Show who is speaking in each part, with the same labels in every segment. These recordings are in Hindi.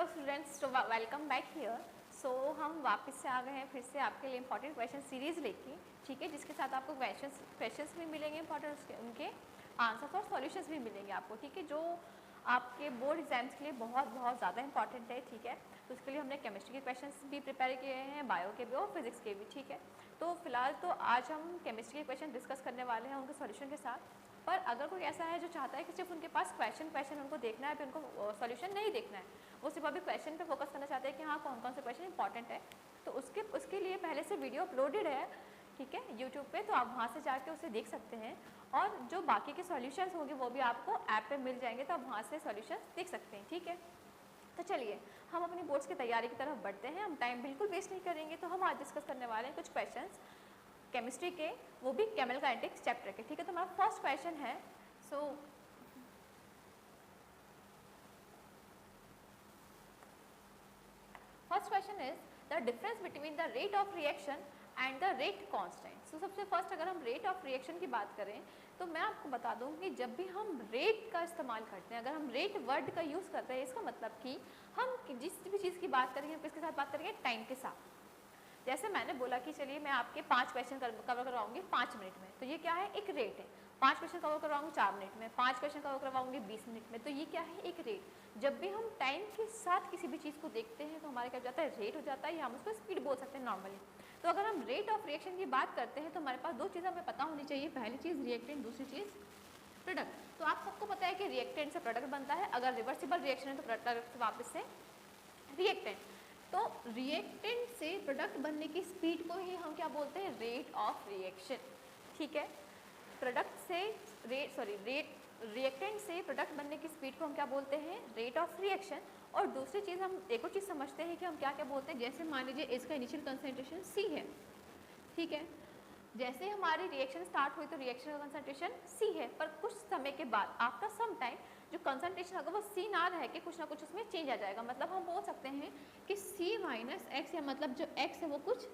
Speaker 1: Students, welcome back here. So हम वापस से आ गए हैं फिर से आपके लिए इंपॉर्टेंट क्वेश्चन सीरीज़ लेके, ठीक है, जिसके साथ आपको क्वेश्चंस भी मिलेंगे इंपॉर्टेंट, उनके आंसर्स और सॉल्यूशंस भी मिलेंगे आपको, ठीक है, जो आपके बोर्ड एग्जाम्स के लिए बहुत ज़्यादा इंपॉर्टेंट है, ठीक है। तो उसके लिए हमने केमिस्ट्री के क्वेश्चंस भी प्रिपेयर किए हैं, बायो के भी और फिजिक्स के भी, ठीक है। तो फिलहाल तो आज हम केमिस्ट्री के क्वेश्चन डिस्कस करने वाले हैं उनके सॉल्यूशन के साथ। पर अगर कोई ऐसा है जो चाहता है कि सिर्फ उनके पास क्वेश्चन उनको देखना है, फिर उनको सॉल्यूशन नहीं देखना है, वो सिर्फ अभी क्वेश्चन पे फोकस करना चाहते हैं कि हाँ कौन कौन से क्वेश्चन इंपॉर्टेंट है, तो उसके लिए पहले से वीडियो अपलोडेड है, ठीक है, यूट्यूब पे, तो आप वहाँ से जाके उसे देख सकते हैं। और जो बाकी के सॉल्यूशंस होंगे वो भी आपको ऐप पे मिल जाएंगे, तो आप वहाँ से सॉल्यूशंस देख सकते हैं, ठीक है। तो चलिए हम अपनी बोर्ड्स की तैयारी की तरफ बढ़ते हैं, हम टाइम बिल्कुल वेस्ट नहीं करेंगे। तो हम आज डिस्कस करने वाले हैं कुछ क्वेश्चंस केमिस्ट्री के, वो भी केमिकल काइनेटिक्स चैप्टर के, ठीक है। तो हमारा फर्स्ट क्वेश्चन है, first question is the difference between the rate of reaction and the rate constant. So सबसे फर्स्ट अगर हम रेट ऑफ रिएक्शन की बात करें तो मैं आपको बता दूं कि जब भी हम रेट का इस्तेमाल करते हैं, अगर हम रेट वर्ड का यूज़ करते हैं, इसका मतलब कि हम जिस भी चीज़ की बात करेंगे किसके साथ बात करेंगे, टाइम के साथ। जैसे मैंने बोला कि चलिए मैं आपके 5 क्वेश्चन कवर करवाऊंगी 5 मिनट में, तो ये क्या है, एक रेट है। 5 क्वेश्चन कवर करवाऊंगी 4 मिनट में, 5 क्वेश्चन कवर करवाऊंगी 20 मिनट में, तो ये क्या है, एक रेट। जब भी हम टाइम के साथ किसी भी चीज़ को देखते हैं तो हमारा क्या हो जाता है, रेट हो जाता है, या हम उसको स्पीड बोल सकते हैं नॉर्मली। तो अगर हम रेट ऑफ रिएक्शन की बात करते हैं तो हमारे पास दो चीज़ें हमें पता होनी चाहिए, पहली चीज़ रिएक्टेंट, दूसरी चीज़ प्रोडक्ट। तो आप सबको पता है कि रिएक्टेंट से प्रोडक्ट बनता है, अगर रिवर्सिबल रिएक्शन है तो प्रोडक्ट वापस से रिएक्टेंट। तो रिएक्टेंट से प्रोडक्ट बनने की स्पीड को ही हम क्या बोलते हैं, रेट ऑफ रिएक्शन, ठीक है। प्रोडक्ट से रिएक्टेंट से प्रोडक्ट बनने की स्पीड को हम क्या बोलते हैं, रेट ऑफ रिएक्शन। और दूसरी चीज़ हम एक और चीज़ समझते हैं कि हम क्या क्या बोलते हैं, जैसे मान लीजिए इसका इनिशियल कंसंट्रेशन C है, ठीक है, जैसे हमारी रिएक्शन स्टार्ट हुई तो रिएक्शन का कंसंट्रेशन C है, पर कुछ समय के बाद आफ्टर सम टाइम जो कंसंट्रेशन अगर वो C ना रह के कुछ ना कुछ उसमें चेंज आ जाएगा। मतलब हम बोल सकते हैं कि C माइनस एक्स, या मतलब जो x है वो कुछ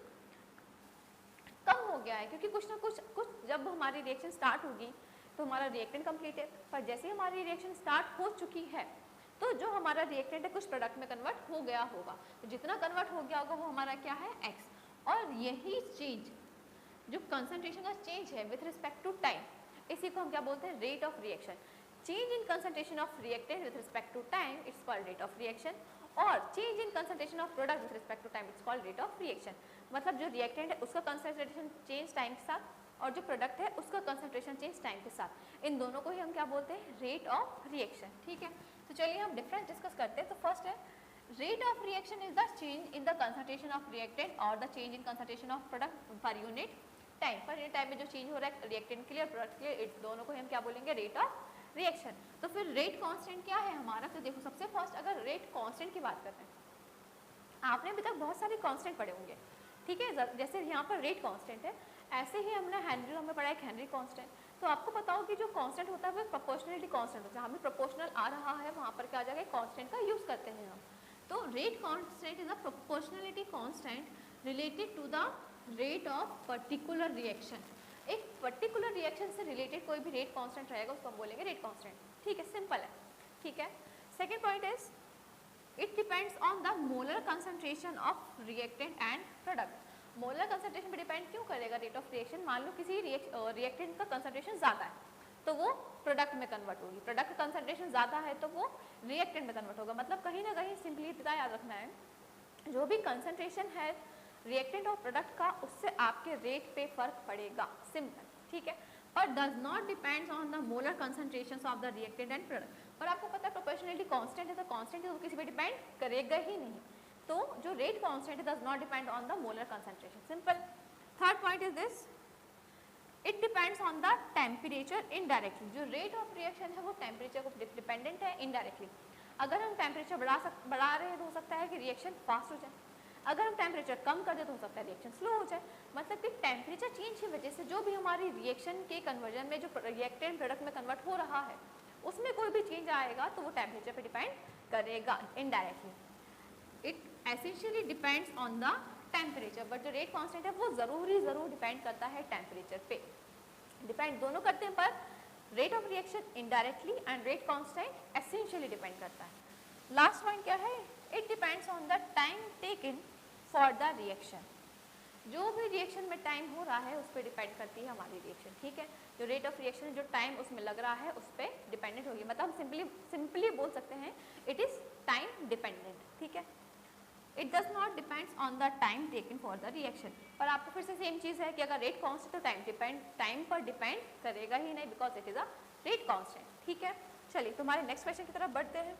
Speaker 1: कम हो गया है, क्योंकि कुछ ना कुछ जब हमारी रिएक्शन स्टार्ट होगी तो हमारा रिएक्टेंट कंप्लीट है, पर जैसे हमारी रिएक्शन स्टार्ट हो चुकी है तो जो हमारा रिएक्टेंट है कुछ प्रोडक्ट में कन्वर्ट हो गया होगा, तो जितना कन्वर्ट हो गया होगा वो हमारा क्या है, x। और यही चीज जो कंसंट्रेशन का चेंज है विथ रिस्पेक्ट टू टाइम, इसी को हम क्या बोलते हैं, rate of reaction. Change in concentration of reactant with respect to time it's called rate of reaction, और change in concentration of product with respect to time it's called rate of reaction. मतलब जो रिएक्टेंट है उसका कंसंट्रेशन चेंज टाइम के साथ, और जो प्रोडक्ट है उसका कंसंट्रेशन चेंज टाइम के साथ, इन दोनों को ही हम क्या बोलते हैं, रेट ऑफ रिएक्शन, ठीक है। तो चलिए हम डिफरेंस डिस्कस करते हैं। तो फर्स्ट है, rate of reaction is the change in the concentration of reactant और the change in concentration of product per unit time. Per unit time में जो चेंज हो रहा है रिएक्टेंट के लिए और प्रोडक्ट के लिए, दोनों को हम क्या बोलेंगे, रेट ऑफ रिएक्शन। तो फिर रेट कांस्टेंट क्या है हमारा, तो देखो सबसे फर्स्ट अगर रेट कांस्टेंट की बात करते हैं, आपने अभी तक बहुत सारे कांस्टेंट पढ़े होंगे, ठीक है। जैसे यहाँ पर रेट कांस्टेंट है, ऐसे ही हमने हेनरी लॉ में पढ़ा है हेनरी कांस्टेंट। तो आपको पता हो कि जो कांस्टेंट होता है वो प्रोपोर्शनलिटी कांस्टेंट होता है, हमें प्रोपोर्शनल आ रहा है वहाँ पर क्या आ जाएगा, कांस्टेंट का यूज करते हैं हम। तो rate constant is a proportionality constant related to the rate of particular reaction. एक पर्टिकुलर रिएक्शन से रिलेटेड कोई भी रेट कांस्टेंट रहेगा उसको हम बोलेंगे रेट कांस्टेंट, ठीक है, सिंपल है, ठीक है। Second point is it depends on the molar concentration of reactant and product. Molar concentration पे डिपेंड क्यों करेगा रेट ऑफ रिएक्शन, मान लो किसी रिएक्टेंट का कंसंट्रेशन ज़्यादा है तो वो प्रोडक्ट में कन्वर्ट होगी, प्रोडक्ट का कंसंट्रेशन ज़्यादा है तो वो रिएक्टेंट में कन्वर्ट होगा। मतलब कहीं ना कहीं सिंपली इतना याद रखना है, जो भी कंसंट्रेशन है रिएक्टेंट और प्रोडक्ट का उससे आपके रेट पे फर्क पड़ेगा, सिंपल, ठीक है। पर does not depends on the molar concentration of the reactant and product. पर आपको पता है प्रोपोर्शनलिटी कांस्टेंट है, तो कांस्टेंट है तो किसी पे डिपेंड करेगा ही नहीं। तो जो रेट कांस्टेंट है does not depend on the molar concentration, simple. Third point is this, it depends on the temperature indirectly. जो रेट ऑफ रिएक्शन है वो टेम्परेचर को डिपेंडेंट है इनडायरेक्टली। अगर हम टेम्परेचर बढ़ा रहे हैं तो हो सकता है कि रिएक्शन फास्ट हो जाए, अगर हम टेम्परेचर कम कर दे तो हो सकता है रिएक्शन स्लो हो जाए। मतलब कि टेम्परेचर चेंज की वजह से जो भी हमारी रिएक्शन के कन्वर्जन में जो रिएक्टेंट प्रोडक्ट में कन्वर्ट हो रहा है उसमें कोई भी चेंज आएगा तो वो टेम्परेचर पे डिपेंड करेगा indirectly. It essentially depends on the temperature, but जो रेट कांस्टेंट है वो जरूर डिपेंड करता है टेम्परेचर पे, डिपेंड दोनों करते हैं, पर rate of reaction indirectly and rate constant essentially depend करता है। लास्ट पॉइंट क्या है, it depends on the time taken for the reaction. जो भी रिएक्शन में टाइम हो रहा है उस पर डिपेंड करती है हमारी रिएक्शन, ठीक है। जो रेट ऑफ रिएक्शन, जो टाइम उसमें लग रहा है उस पर डिपेंडेंट होगी, मतलब हम सिंपली बोल सकते हैं इट इज टाइम डिपेंडेंट, ठीक है। It does not depends on the time taken for the reaction. पर आपको फिर से सेम चीज़ है कि अगर रेट कांस्टेंट तो टाइम पर डिपेंड करेगा ही नहीं, because it is a rate constant, ठीक है। चलिए तुम्हारे नेक्स्ट क्वेश्चन की तरफ बढ़ते हैं।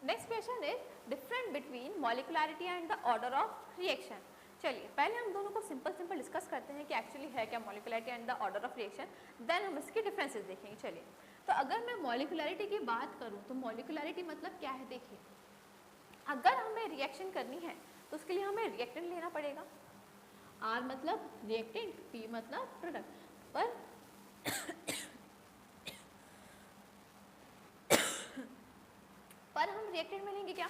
Speaker 1: Next question is different between molecularity and the order of reaction. चलिए पहले हम दोनों को सिंपल डिस्कस करते हैं कि एक्चुअली है क्या molecularity and the order of reaction, then हम इसके डिफरेंसेस देखेंगे। चलिए तो अगर मैं मॉलिकुलरिटी की बात करूं तो मॉलिकुलरिटी मतलब क्या है, देखिए अगर हमें रिएक्शन करनी है तो उसके लिए हमें रिएक्टेंट लेना पड़ेगा, R मतलब रिएक्टेंट, P मतलब प्रोडक्ट। पर हम रिएक्टेंट में लेंगे क्या,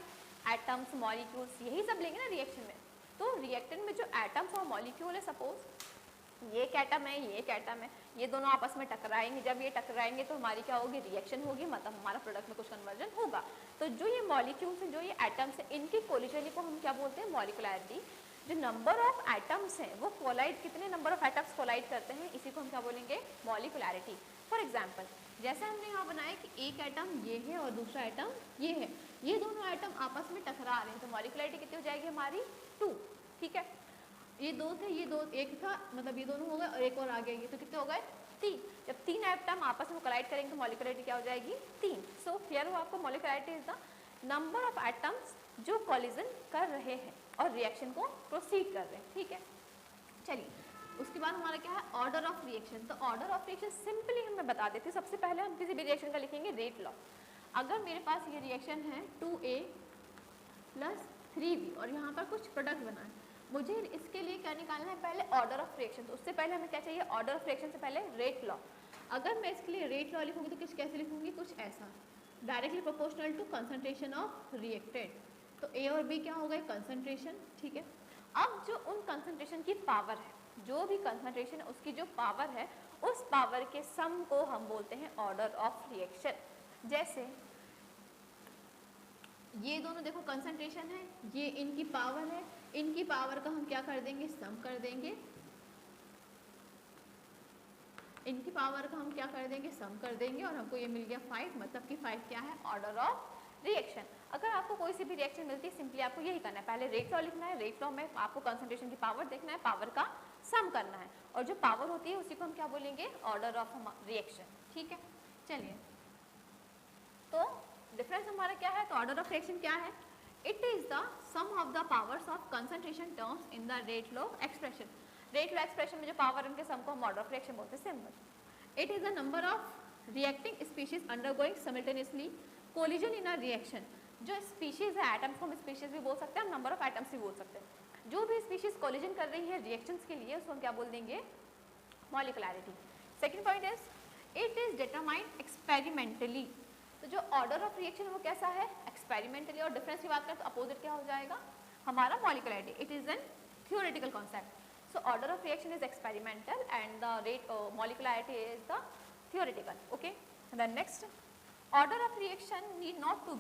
Speaker 1: एटम्स, मॉलिक्यूल्स, यही सब लेंगे ना रिएक्शन में। तो रिएक्टेंट में जो एटम्स और मॉलिक्यूल है, सपोज ये एक एटम है, ये एक एटम है, ये दोनों आपस में टकराएंगे। जब ये टकराएंगे तो हमारी क्या होगी, रिएक्शन होगी, मतलब हमारा प्रोडक्ट में कुछ कन्वर्जन होगा। तो जो ये मॉलिक्यूल्स हैं, जो ये एटम्स हैं, इनकी कोलिजन को हम क्या बोलते हैं, मॉलिकुलरिटी। जो नंबर ऑफ एटम्स हैं वो कोलाइड, कितने नंबर ऑफ एटम्स कोलाइड करते हैं, इसी को हम क्या बोलेंगे, मॉलिकुलरिटी। फॉर एग्जाम्पल जैसे हमने यहाँ बनाया कि एक एटम ये है और दूसरा एटम ये है, ये दोनों एटम आपस में टकरा रहे हैं, तो मॉलिकुलरिटी कितनी हो जाएगी हमारी, 2, ठीक है। ये दो थे, ये दो, एक था, मतलब ये दोनों हो गए और एक और आ गया, ये तो कितने हो गए, 3। जब 3 एटम आपस में कोलाइड करेंगे तो मॉलिकुलरिटी क्या हो जाएगी, 3। सो हियर आपको molecularity is the number of atoms जो कोलिजन कर रहे हैं और रिएक्शन को प्रोसीड कर रहे हैं, ठीक है। चलिए उसके बाद हमारा क्या है, ऑर्डर ऑफ रिएक्शन। तो ऑर्डर ऑफ रिएक्शन सिंपली हमें बता देती हूँ। सबसे पहले हम किसी भी रिएक्शन का लिखेंगे रेट लॉ। अगर मेरे पास ये रिएक्शन है 2A + 3B और यहाँ पर कुछ प्रोडक्ट बना है, मुझे इसके लिए क्या निकालना है, पहले ऑर्डर ऑफ रिएक्शन। तो उससे पहले हमें क्या चाहिए, ऑर्डर ऑफ रिएक्शन से पहले रेट लॉ। अगर मैं इसके लिए रेट लॉ लिखूंगी तो कुछ कैसे लिखूंगी, कुछ ऐसा, directly proportional to concentration of reactant. तो A और B क्या हो गए, कंसंट्रेशन, ठीक है। अब जो उन कंसंट्रेशन की पावर है, जो भी कंसंट्रेशन है उसकी जो पावर है, उस पावर के सम को हम बोलते हैं ऑर्डर ऑफ रिएक्शन। जैसे ये दोनों देखो कंसंट्रेशन है, ये इनकी पावर है, इनकी पावर का हम क्या कर देंगे, सम कर देंगे। इनकी पावर का हम क्या कर देंगे, सम कर देंगे, और हमको ये मिल गया 5, मतलब कि 5 क्या है, ऑर्डर ऑफ रिएक्शन। अगर आपको कोई सी भी रिएक्शन मिलती है, सिंपली आपको यही करना है, पहले रेट लॉ लिखना है, रेट लॉ में आपको कंसंट्रेशन की पावर देखना है, पावर का सम करना है, और जो पावर होती है उसी को हम क्या बोलेंगे, ऑर्डर ऑफ रिएक्शन, ठीक है। चलिए तो डिफरेंस हमारा क्या है, तो ऑर्डर ऑफ रिएक्शन क्या है, it is the sum of the powers of concentration terms in the rate law expression. Rate law expression में जो पावर है उनके सम को हम ऑर्डर ऑफ रिएक्शन बोलते हैं, simple. It is the number of reacting species undergoing simultaneously collision in a reaction. जो स्पीशीज है, एटम्स को हम स्पीशीज भी बोल सकते हैं, नंबर ऑफ एटम्स भी बोल सकते हैं। जो भी स्पीशीज कोलिजन कर रही है रिएक्शंस के लिए, उसको हम क्या बोल देंगे, molecularity. Second point is it is determined experimentally. तो जो ऑर्डर ऑफ रिएक्शन वो कैसा है, एक्सपेरिमेंटली। और डिफरेंस की बात करें तो अपोजिट क्या हो जाएगा हमारा, molecularity. It is an theoretical concept. So order of reaction is experimental and the rate molecularity is the theoretical, okay. And then next, order of reaction need not to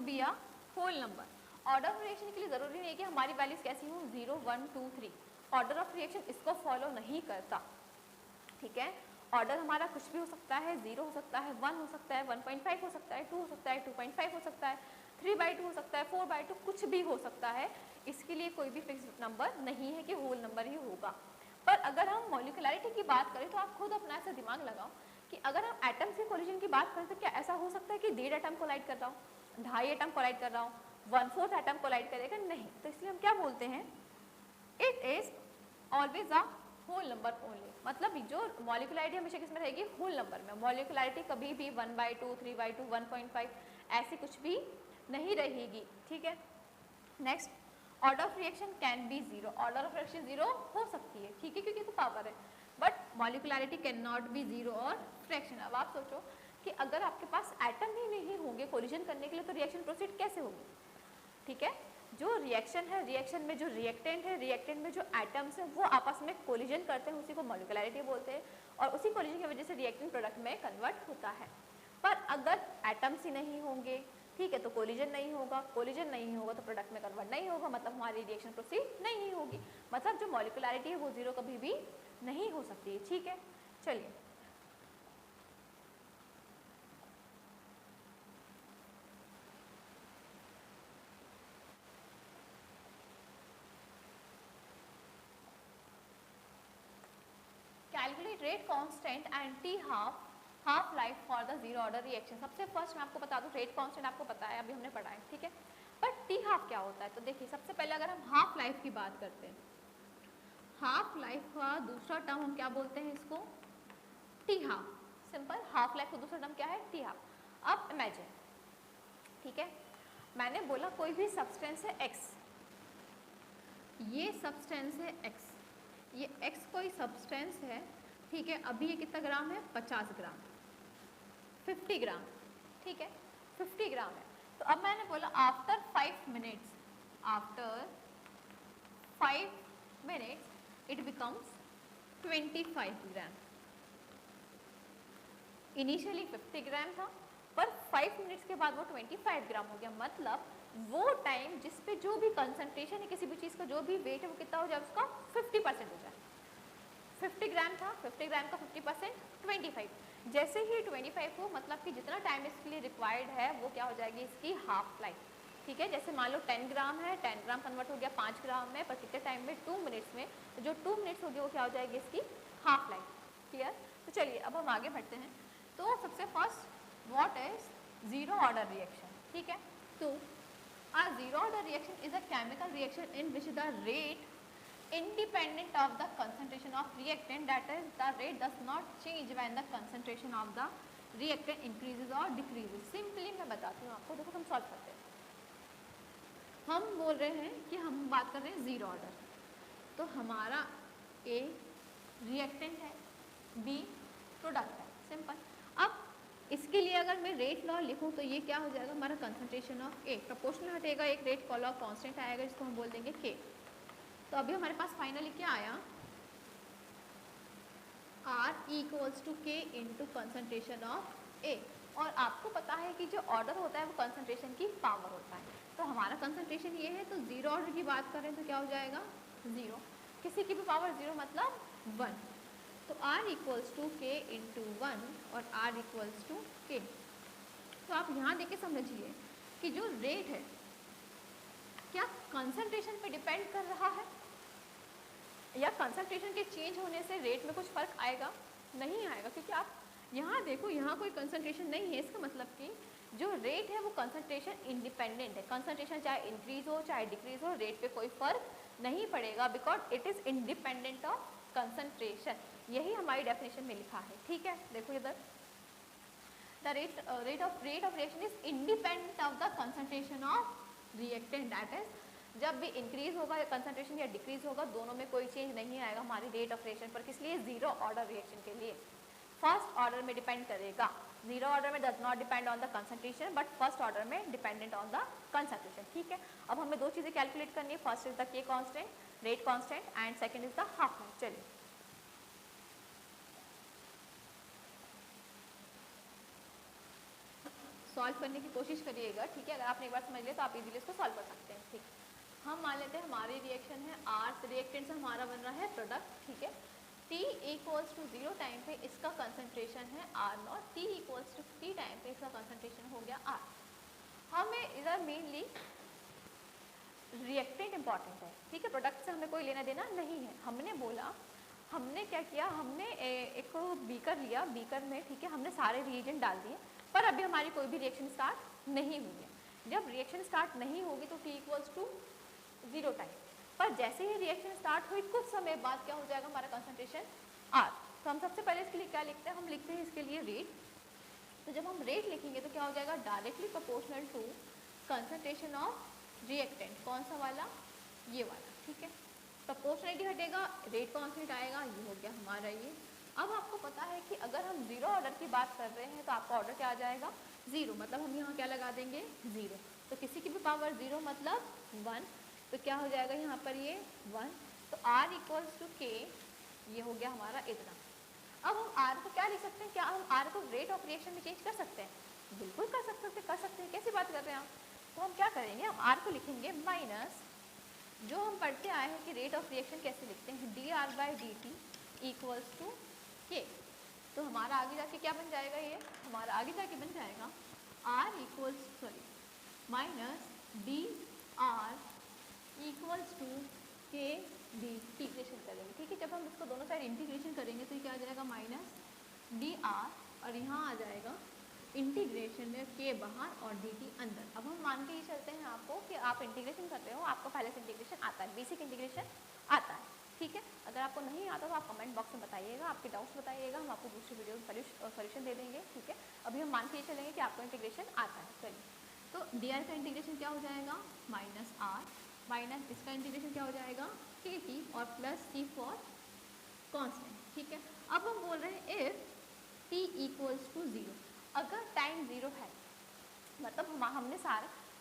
Speaker 1: be a whole number. Order of reaction के लिए जरूरी नहीं है कि हमारी वैल्यूज कैसी हों, 0, 1, 2, 3। ऑर्डर ऑफ रिएक्शन इसको फॉलो नहीं करता, ठीक है। ऑर्डर हमारा कुछ भी हो सकता है, 0 हो सकता है, 1 हो सकता है, 1.5 हो सकता है, 2 हो सकता है, 2.5 हो सकता है, 3/2 हो सकता है, 4/2, कुछ भी हो सकता है। इसके लिए कोई भी फिक्स नंबर नहीं है कि होल नंबर ही होगा। पर अगर हम मॉलिकुलरिटी की बात करें तो आप खुद अपना ऐसा दिमाग लगाओ कि अगर हम एटम्स के कोलिजन की बात करें तो क्या ऐसा हो सकता है कि 1.5 एटम कोलाइड कर रहा हूँ, 2.5 एटम कोलाइड कर रहा हूँ, 1/4 एटम कोलाइड करेगा, नहीं। तो इसलिए हम क्या बोलते हैं, it is always a whole number only. मतलब जो मॉलिकुलरिटी हमेशा किसमें रहेगी, होल नंबर में। मॉलिकुलरिटी कभी भी 1/2, 3/2, 1.5 ऐसी कुछ भी नहीं रहेगी, ठीक है। Next, order of reaction can be 0। Order of reaction 0 हो सकती है, ठीक है, क्योंकि तो पावर है, but molecularity can not be 0 और फ्रैक्शन। अब आप सोचो कि अगर आपके पास एटम ही नहीं होंगे कोलिजन करने के लिए तो रिएक्शन प्रोसीड कैसे होगी, ठीक है। जो रिएक्शन है, रिएक्शन में जो रिएक्टेंट है, रिएक्टेंट में जो एटम्स हैं वो आपस में कोलिजन करते हैं, उसी को मॉलिक्युलैरिटी बोलते हैं, और उसी कोलिजन की वजह से रिएक्टेंट प्रोडक्ट में कन्वर्ट होता है। पर अगर एटम्स ही नहीं होंगे, ठीक है, तो कोलिजन नहीं होगा, कोलिजन नहीं होगा तो प्रोडक्ट में कन्वर्ट नहीं होगा, मतलब हमारी रिएक्शन प्रोसीड नहीं होगी, मतलब जो मॉलिक्युलैरिटी है वो जीरो कभी भी नहीं हो सकती है। ठीक है, चलिए calculate rate constant and T half life for the zero order reaction. सबसे फर्स्ट मैं आपको बता दूं, रेट कांस्टेंट आपको पता है, अभी हमने पढ़ा है, ठीक है, पर टी हाफ क्या होता है? तो देखिए सबसे पहले अगर हम हाफ लाइफ की बात करते हैं, हाफ लाइफ का दूसरा टर्म हम क्या बोलते हैं इसको? T half. Simple, half life का दूसरा टर्म क्या है? T half. अब इमेजिन, ठीक है, मैंने बोला कोई भी सब्सटेंस है एक्स, ये सब्सटेंस है एक्स, ये x कोई सब्सटेंस है, ठीक है, अभी ये कितना ग्राम है? 50 ग्राम, 50 ग्राम, ठीक है, 50 ग्राम है। तो अब मैंने बोला after 5 minutes, after 5 minutes it becomes 25 gram. Initially 50 ग्राम था, पर 5 मिनट्स के बाद वो 25 ग्राम हो गया, मतलब वो टाइम जिस पे जो भी कंसंट्रेशन है किसी भी चीज़ का, जो भी वेट है वो कितना हो जाए? उसका 50% हो जाए। 50 ग्राम था, 50 ग्राम का 50% 25। जैसे ही 25 हो, मतलब कि जितना टाइम इसके लिए रिक्वायर्ड है वो क्या हो जाएगी? इसकी हाफ लाइफ। ठीक है, जैसे मान लो 10 ग्राम है, 10 ग्राम कन्वर्ट हो गया 5 ग्राम में, पर कितने टाइम में? 2 मिनट्स में। तो जो 2 मिनट्स हो गए वो क्या हो जाएगी? इसकी हाफ लाइफ। क्लियर? तो चलिए अब हम आगे बढ़ते हैं। तो सबसे first what is zero order reaction? ठीक है, तो a zero order reaction is a chemical reaction in which the rate independent of the concentration of reactant, that is the rate does not change when the concentration of the reactant increases or decreases. Simply मैं बताती हूँ आपको, देखो हम सॉल्व करते हैं। हम बोल रहे हैं कि हम बात कर रहे हैं जीरो ऑर्डर, तो हमारा A रिएक्टेंट है, B प्रोडक्ट है, सिंपल। अब इसके लिए अगर मैं रेट लॉ लिखूं तो ये क्या हो जाएगा? हमारा कंसंट्रेशन ऑफ ए, प्रोपोर्शनल हटेगा, एक रेट लॉ कांस्टेंट आएगा जिसको हम बोल देंगे के। तो अभी हमारे पास फाइनली क्या आया? R इक्वल्स टू के इंटू कंसंट्रेशन ऑफ ए। और आपको पता है कि जो ऑर्डर होता है वो कंसंट्रेशन की पावर होता है, तो हमारा कंसंट्रेशन ये है, तो जीरो ऑर्डर की बात करें तो क्या हो जाएगा? जीरो, किसी की भी पावर जीरो मतलब 1। तो R इक्वल्स टू के इंटू 1 और R इक्वल्स टू के। तो आप यहाँ देख के समझिए कि जो रेट है क्या कंसंट्रेशन पे डिपेंड कर रहा है, या कंसंट्रेशन के चेंज होने से रेट में कुछ फर्क आएगा? नहीं आएगा, क्योंकि आप यहाँ देखो, यहाँ कोई कंसंट्रेशन नहीं है, इसका मतलब कि जो रेट है वो कंसंट्रेशन इंडिपेंडेंट है। कंसंट्रेशन चाहे इंक्रीज हो चाहे डिक्रीज हो, रेट पे कोई फर्क नहीं पड़ेगा, because it is independent of concentration. यही हमारी डेफिनेशन में लिखा है। ठीक है, देखो इधर, the rate of reaction is independent of the concentration of reactant, that is जब भी इंक्रीज होगा या कंसंट्रेशन या डिक्रीज होगा, दोनों में कोई चेंज नहीं आएगा हमारी रेट ऑफ रिएक्शन पर। किस लिए? जीरो ऑर्डर रिएक्शन के लिए। फर्स्ट ऑर्डर में डिपेंड करेगा, जीरो ऑर्डर में does not depend on the concentration, but first order में डिपेंडेंट ऑन द कंसंट्रेशन। ठीक है, अब हमें दो चीजें कैलकुलेट करनी है, फर्स्ट इज द के constant, rate constant, and second is the half life. चलिए सॉल्व करने की कोशिश करिएगा। ठीक है, अगर आपने एक बार समझ लिया तो आप इजीली इसको सॉल्व कर सकते हैं। ठीक, हम मान लेते हैं हमारी रिएक्शन है R, रिएक्टेंट से हमारा बन रहा है प्रोडक्ट। ठीक है, T इक्वल्स टू 0 टाइम पे इसका कंसंट्रेशन है R0, T equals to T time पे इसका कंसंट्रेशन हो गया R। हमें इधर मेनली रिएक्टेंट इंपॉर्टेंट है, ठीक है, प्रोडक्ट से हमें कोई लेना देना नहीं है। हमने बोला, हमने क्या किया, हमने एक बीकर लिया, बीकर में ठीक है हमने सारे रिएजेंट डाल दिए, पर अभी हमारी कोई भी रिएक्शन स्टार्ट नहीं हुई है। जब रिएक्शन स्टार्ट नहीं होगी तो T इक्वल्स टू 0 टाइम, पर जैसे ही रिएक्शन स्टार्ट हुई कुछ समय बाद क्या हो जाएगा? हमारा कंसंट्रेशन R। तो हम सबसे पहले इसके लिए क्या लिखते हैं? हम लिखते हैं इसके लिए रेट। तो जब हम रेट लिखेंगे तो क्या हो जाएगा? Directly proportional to concentration of reactant. कौन सा वाला? ये वाला। ठीक है, प्रोपोर्शनलिटी हटेगा, रेट कांस्टेंट आएगा, ये हो गया हमारा ये। अब आपको पता है कि अगर हम जीरो ऑर्डर की बात कर रहे हैं तो आपका ऑर्डर क्या आ जाएगा? जीरो, मतलब हम यहाँ क्या लगा देंगे? जीरो। तो किसी की भी पावर 0 मतलब 1, तो क्या हो जाएगा यहाँ पर ये 1, तो R इक्वल्स टू K, ये हो गया हमारा इतना। अब हम R को क्या लिख सकते हैं, क्या हम R को रेट ऑफ रिएक्शन में चेंज कर सकते हैं? बिल्कुल कर सकते हैं, कैसी बात कर रहे हैं आप? तो हम क्या करेंगे, हम R को लिखेंगे माइनस, जो हम पढ़ते आए हैं कि रेट ऑफ रिएक्शन कैसे लिखते हैं, dR/dt इक्वल्स टू K। तो हमारा आगे जाके क्या बन जाएगा, ये हमारा आगे जाके बन जाएगा minus dR equals to K D, integration करेंगे, ठीक है। जब हम इसको दोनों साइड इंटीग्रेशन करेंगे तो ये क्या आ जाएगा माइनस dR, और यहाँ आ जाएगा इंटीग्रेशन में K बाहर और dt अंदर। अब हम मान के ये चलते हैं आपको कि आप इंटीग्रेशन कर रहे हो, आपको पहले से इंटीग्रेशन आता है, बेसिक इंटीग्रेशन आता है, ठीक है। अगर आपको नहीं आता तो आप कमेंट बॉक्स में बताइएगा, आपके डाउट्स बताइएगा, हम आपको दूसरी वीडियो में सॉल्यूशन दे देंगे, ठीक है। अभी हम मान के ये चलेंगे कि आपको इंटीग्रेशन आता है। चलिए, तो dr का इंटीग्रेशन क्या हो जाएगा माइनस r, माइनस इसका इंटीग्रेशन क्या हो जाएगा kt, और प्लस t फॉर कांस्टेंट, ठीक है। अब हम बोल रहे हैं इफ t इक्वल्स टू 0, अगर टाइम 0 है, मतलब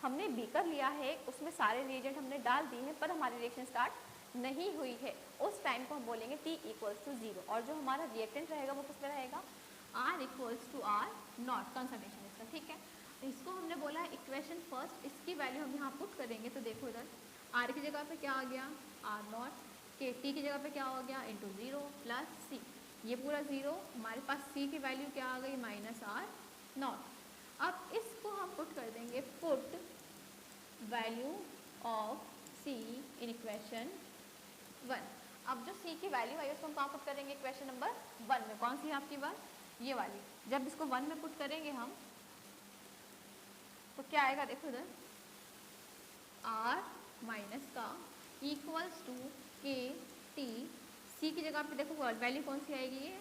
Speaker 1: हमने बीकर लिया है, उसमें सारे रिएजेंट हमने डाल दिए हैं, पर हमारी रिएक्शन स्टार्ट नहीं हुई है, उस टाइम को हम बोलेंगे t इक्वल्स टू 0, और जो हमारा रिएक्टेंट रहेगा वो किस में रहेगा, r equals to r naught, concentration इसका, ठीक है। तो इसको हमने बोला है इक्वेशन फर्स्ट, इसकी वैल्यू हम यहाँ पुट करेंगे, तो देखो इधर r की जगह पे क्या आ गया r नॉट, के t की जगह पे क्या हो गया इंटू 0 प्लस c, ये पूरा 0, हमारे पास c की वैल्यू क्या आ गई माइनस r नॉट। अब इसको हम पुट कर देंगे, put value of c in equation 1। अब जो c की वैल्यू आई उसको हम कहाँ पुट करेंगे, इक्वेशन नंबर 1 में। कौन सी है आपकी बात, ये वाली। जब इसको 1 में पुट करेंगे हम तो क्या आएगा, देखो इधर r माइनस का equals to K T, c की जगह पे देखो वैल्यू कौन सी आएगी, ये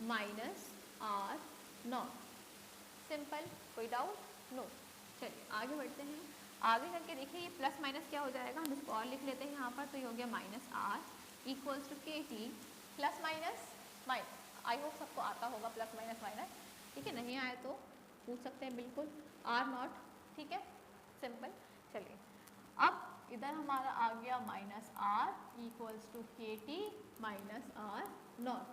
Speaker 1: माइनस r नॉट। सिंपल, कोई डाउट, नो। चलिए आगे बढ़ते हैं, आगे करके देखिए ये प्लस माइनस क्या हो जाएगा, हम इसको और लिख लेते हैं यहाँ पर, तो ये हो गया minus r equals to K T, plus minus minus, I hope सबको आता होगा प्लस माइनस माइनस, ठीक है। नहीं आए तो पूछ सकते हैं बिल्कुल, r नॉट, ठीक है, सिंपल। चलिए अब इधर हमारा आ गया minus r equals to K T minus r not.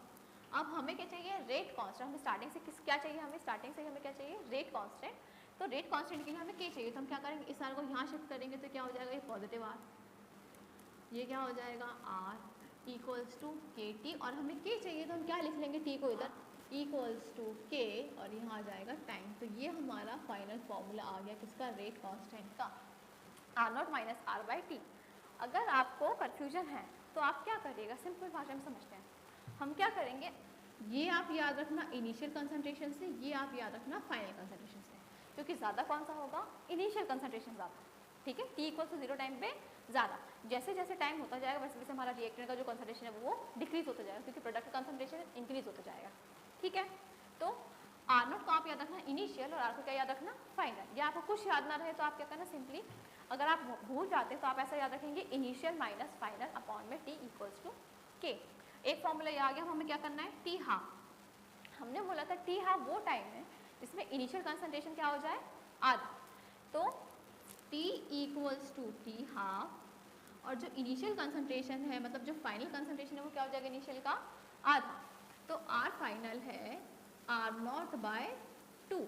Speaker 1: अब हमें क्या चाहिए, रेट कांस्टेंट। हमें स्टार्टिंग से क्या चाहिए, हमें क्या चाहिए, रेट कांस्टेंट। तो रेट कांस्टेंट के लिए हमें क्या चाहिए, तो हम क्या करेंगे, इस r को यहाँ शिफ्ट करेंगे तो क्या हो जाएगा, ये पॉजिटिव r, ये क्या हो जाएगा r equals to K T, और हमें k चाहिए तो हम क्या लिख लेंगे, t को इधर इक्वल्स टू k, और यहाँ आ जाएगा टाइम। तो ये हमारा फाइनल फॉर्मूला आ गया किसका, रेट कांस्टेंट का, R naught minus R by T. अगर आपको कन्फ्यूजन है तो आप क्या करिएगा, सिंपल भाषा में समझते हैं, हम क्या करेंगे, ये आप याद रखना इनिशियल कंसंट्रेशन से, ये आप याद रखना फाइनल कंसंट्रेशन से, क्योंकि ज़्यादा कौन सा होगा, इनिशियल कंसंट्रेशन ज़्यादा, ठीक है। t इक्वल टू 0 टाइम पे ज़्यादा, जैसे जैसे टाइम होता जाएगा वैसे वैसे हमारा रिएक्टेंट का जो कंसंट्रेशन है वो डिक्रीज होता जाएगा, क्योंकि प्रोडक्ट कंसंट्रेशन इंक्रीज होता जाएगा, ठीक है। तो आर नोट को आप याद रखना इनिशियल, और आर को क्या याद रखना फाइनल। या आपको कुछ याद ना रहे तो आप क्या करना, सिंपली अगर आप भूल जाते हैं तो आप ऐसा याद रखेंगे इनिशियल माइनस फाइनल अपॉन में t इक्वल्स टू के। एक फॉर्मूला ये आ गया, हमें क्या करना है, टी हाफ। हमने बोला था टी हाफ वो टाइम है जिसमें इनिशियल कंसंट्रेशन क्या हो जाए, आधा, तो T equals to T half, और जो इनिशियल कंसंट्रेशन है मतलब जो फाइनल कंसंट्रेशन है वो क्या हो जाएगा, इनिशियल का आधा, तो आर फाइनल है R naught by 2,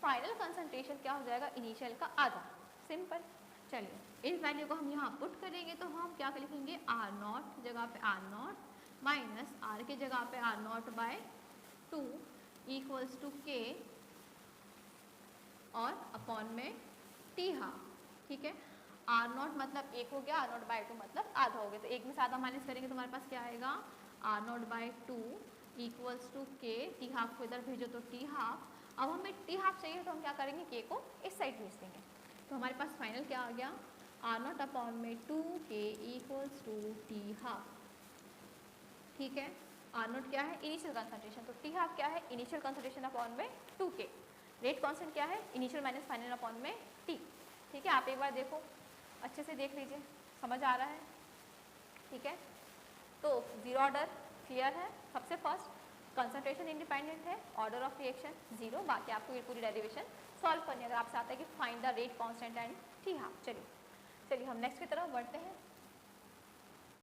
Speaker 1: final concentration क्या हो जाएगा, इनिशियल का आधा, सिंपल। चलिए इस वैल्यू को हम यहाँ पुट करेंगे तो हम क्या लिखेंगे, आर नॉट जगह पे आर नॉट माइनस आर की जगह पे R naught by 2 equals to K, और अपॉन में टी हाफ, ठीक है। आर नॉट मतलब 1 हो गया, आर नॉट बाय 2 मतलब आधा हो गया, तो 1 में से आधा माइनस करेंगे तो हमारे पास क्या आएगा, R naught by 2 equals to K, T half को इधर भेजो तो टी हाफ। अब हमें टी हाफ चाहिए तो हम क्या करेंगे, के को इस साइड भेज देंगे, तो हमारे पास फाइनल क्या आ गया, आर नॉट अपॉन में 2 के इक्वल्स टू टी हाफ, ठीक है। आर नॉट क्या है, इनिशियल कंसंट्रेशन, तो टी हाफ क्या है, इनिशियल कंसंट्रेशन अपॉन में 2 के, रेट कांस्टेंट क्या है, इनिशियल माइनस फाइनल अपॉन में टी, ठीक है। आप एक बार देखो, अच्छे से देख लीजिए, समझ आ रहा है, ठीक है। तो जीरो ऑर्डर क्लियर है, सबसे फर्स्ट कंसंट्रेशन इंडिपेंडेंट है, ऑर्डर ऑफ रिएक्शन जीरो, बाकी आपको ये पूरी डेरिवेशन सॉल्व करनी है। अगर आपसे आता है कि find the rate constant and T half, चलिए हम नेक्स्ट की तरफ बढ़ते हैं।